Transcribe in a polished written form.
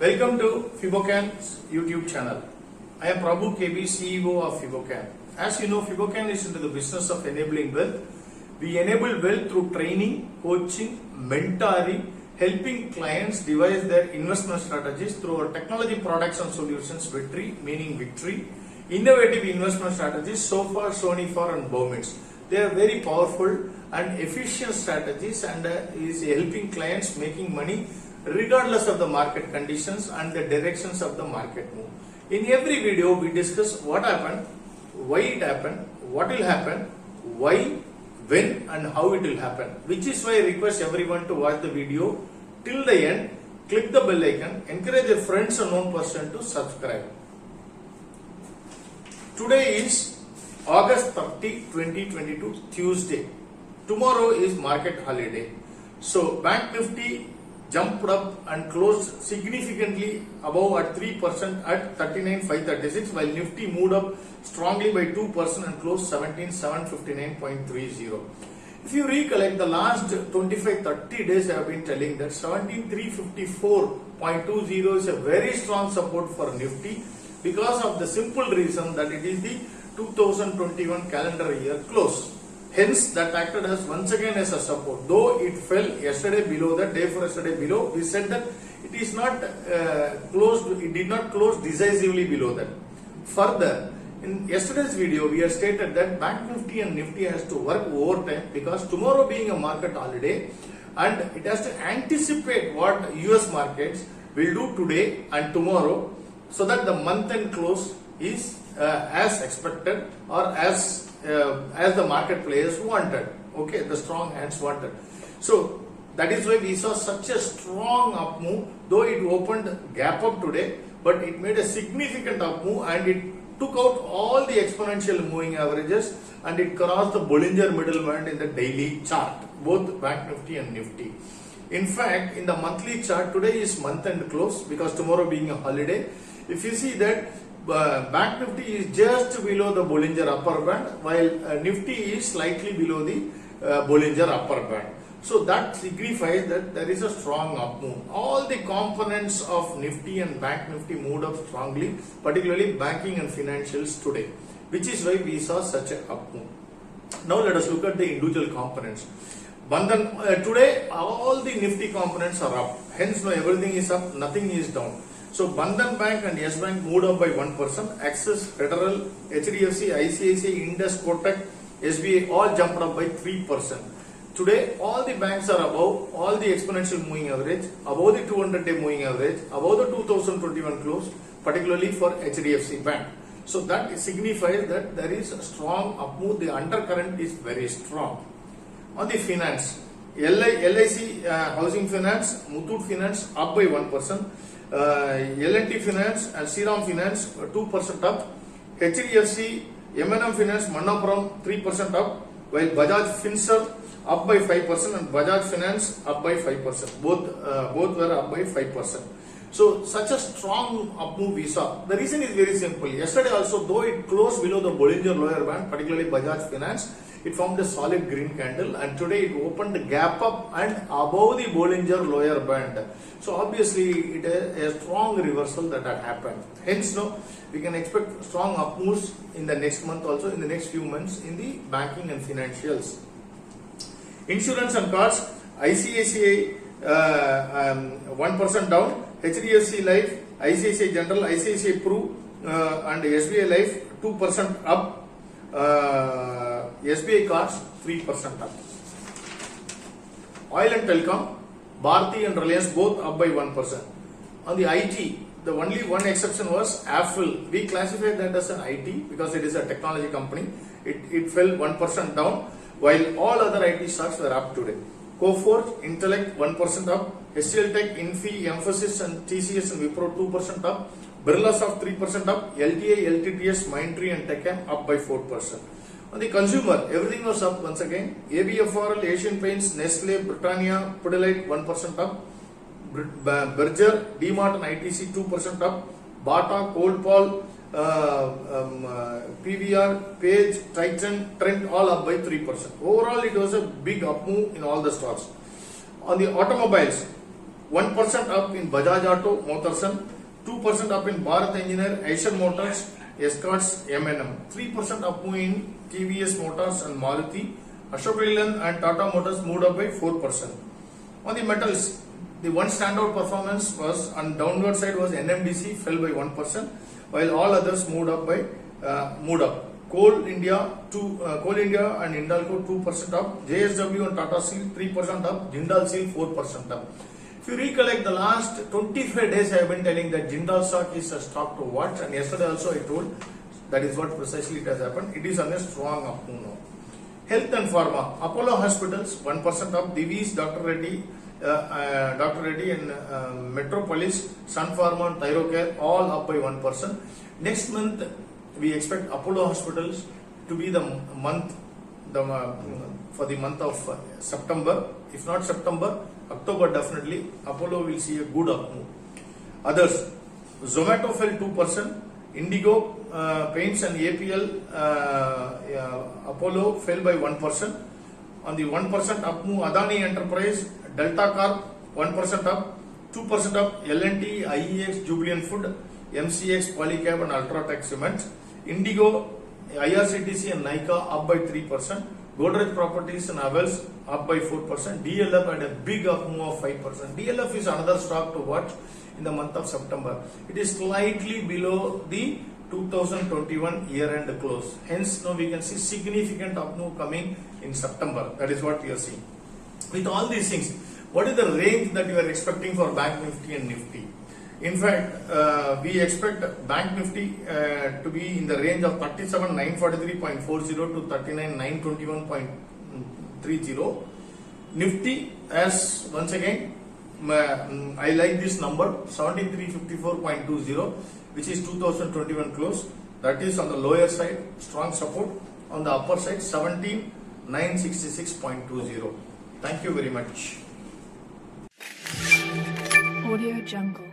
Welcome to Fibocan's YouTube channel. I am Prabhu KB, CEO of Fibocan. As you know, Fibocan is into the business of enabling wealth. We enable wealth through training, coaching, mentoring, helping clients devise their investment strategies through our technology products and solutions, Victory, meaning victory, innovative investment strategies, SOFA, Sonifa and Bowmits. They are very powerful and efficient strategies and is helping clients making money regardless of the market conditions and the directions of the market move. In every video, we discuss what happened, why it happened, what will happen, why, when and how it will happen. Which is why I request everyone to watch the video till the end, click the bell icon, encourage your friends and known person to subscribe. Today is August 30, 2022, Tuesday. Tomorrow is market holiday. So BankNifty jumped up and closed significantly above at 3% at 39,536, while Nifty moved up strongly by 2% and closed 17,759.30. If you recollect, the last 25-30 days I have been telling that 17,354.20 is a very strong support for Nifty because of the simple reason that it is the 2021 calendar year close. Hence, that acted as once again as a support. Though it fell yesterday below that, day for yesterday below, we said that it is not closed, it did not close decisively below that. Further, in yesterday's video, we have stated that BankNifty and Nifty has to work overtime because tomorrow being a market holiday and it has to anticipate what US markets will do today and tomorrow so that the month-end close is as expected or as the market players wanted, okay, the strong hands wanted. So that is why we saw such a strong up move, though it opened gap up today, but it made a significant up move and it took out all the exponential moving averages and it crossed the Bollinger Middle Band in the daily chart, both BankNifty and Nifty. In fact, in the monthly chart, today is month-end close because tomorrow being a holiday. If you see that BankNifty is just below the Bollinger upper band, while Nifty is slightly below the Bollinger upper band. So that signifies that there is a strong up move. All the components of Nifty and BankNifty moved up strongly, particularly banking and financials today, which is why we saw such a up move. Now let us look at the individual components. Bandhan, today all the Nifty components are up. Hence, now everything is up, nothing is down. So Bandhan Bank and Yes Bank moved up by 1%. Axis, Federal, HDFC, ICICI, Indus, Kotak, SBI all jumped up by 3%. Today all the banks are above all the exponential moving average, above the 200-day moving average, above the 2021 close, particularly for HDFC Bank. So that signifies that there is a strong up move. The undercurrent is very strong. On the finance, LIC Housing Finance, Muthoot Finance up by 1%. L&T Finance and Shriram Finance 2% up, HDFC, M&M Finance, Manappuram 3% up, while Bajaj Finserv up by 5% and Bajaj Finance up by 5%. Both were up by 5%. So such a strong up move we saw. The reason is very simple. Yesterday also, though it closed below the Bollinger lower band, particularly Bajaj Finance, it formed a solid green candle and today it opened the gap up and above the Bollinger lower band. So obviously it is a strong reversal that had happened. Hence, no, we can expect strong up moves in the next month also, in the next few months in the banking and financials. Insurance and cards, ICICI 1% down, HDFC Life, ICICI General, ICICI Pru and SBI Life 2% up, SBI Cards 3% up. Oil and Telecom, Bharti and Reliance both up by 1%. On the IT, the only one exception was Apple. We classified that as an IT because it is a technology company. It fell 1% down, while all other IT stocks were up today. Coforge, Intellect 1% up, HCL Tech, Infi, Emphasis and TCS and Wipro 2% up, Birlasoft 3% up, LTI, LTTS, Mindtree and Techem up by 4%. On the consumer, everything was up once again. ABFRL, Asian Paints, Nestle, Britannia, Pidilite 1% up, Berger, DMart and ITC 2% up, Bata, Coldpal, PVR, Page, Titan, Trent all up by 3%. Overall, it was a big up move in all the stocks. On the automobiles, 1% up in Bajaj Auto, Motherson, 2% up in Bharat Engineer, Eicher Motors, Escorts, M&M, 3% up in TVS Motors and Maruti, Ashok Leyland and Tata Motors moved up by 4%. On the metals, the one standout performance was on downward side was NMDC, fell by 1%, while all others moved up. Coal India and Hindalco 2% up, JSW and Tata Steel 3% up, Jindal Steel 4% up. If you recollect, the last 25 days I have been telling that Jindal stock is a stock to watch, and yesterday also I told that is what precisely it has happened. It is on a strong up move now. Health and Pharma, Apollo Hospitals 1% up, Divi's, Dr. Reddy and Metropolis, Sun Pharma and Thyrocare all up by 1%. Next month we expect Apollo Hospitals to be the month for the month of September. If not September, October definitely Apollo will see a good up move. Others, Zomato fell 2%, Indigo, Paints and APL, Apollo fell by 1%. On the 1% up move, Adani Enterprise, Delta Corp 1% up, 2% up L&T, IEX, Jubilant Food, MCX, Polycab and Ultratech Cement. Indigo, IRCTC and Nykaa up by 3%. Godrej Properties and Havels up by 4%. DLF had a big up move of 5%. DLF is another stock to watch in the month of September. It is slightly below the 2021 year-end close. Hence, now we can see significant up move coming in September. That is what we are seeing. With all these things, what is the range that you are expecting for Bank Nifty and Nifty? In fact, we expect Bank Nifty to be in the range of 37,943.40 to 39,921.30. Nifty, as once again, I like this number 7354.20, which is 2021 close. That is on the lower side, strong support. On the upper side, 17,966.20. Thank you very much. Audio Jungle.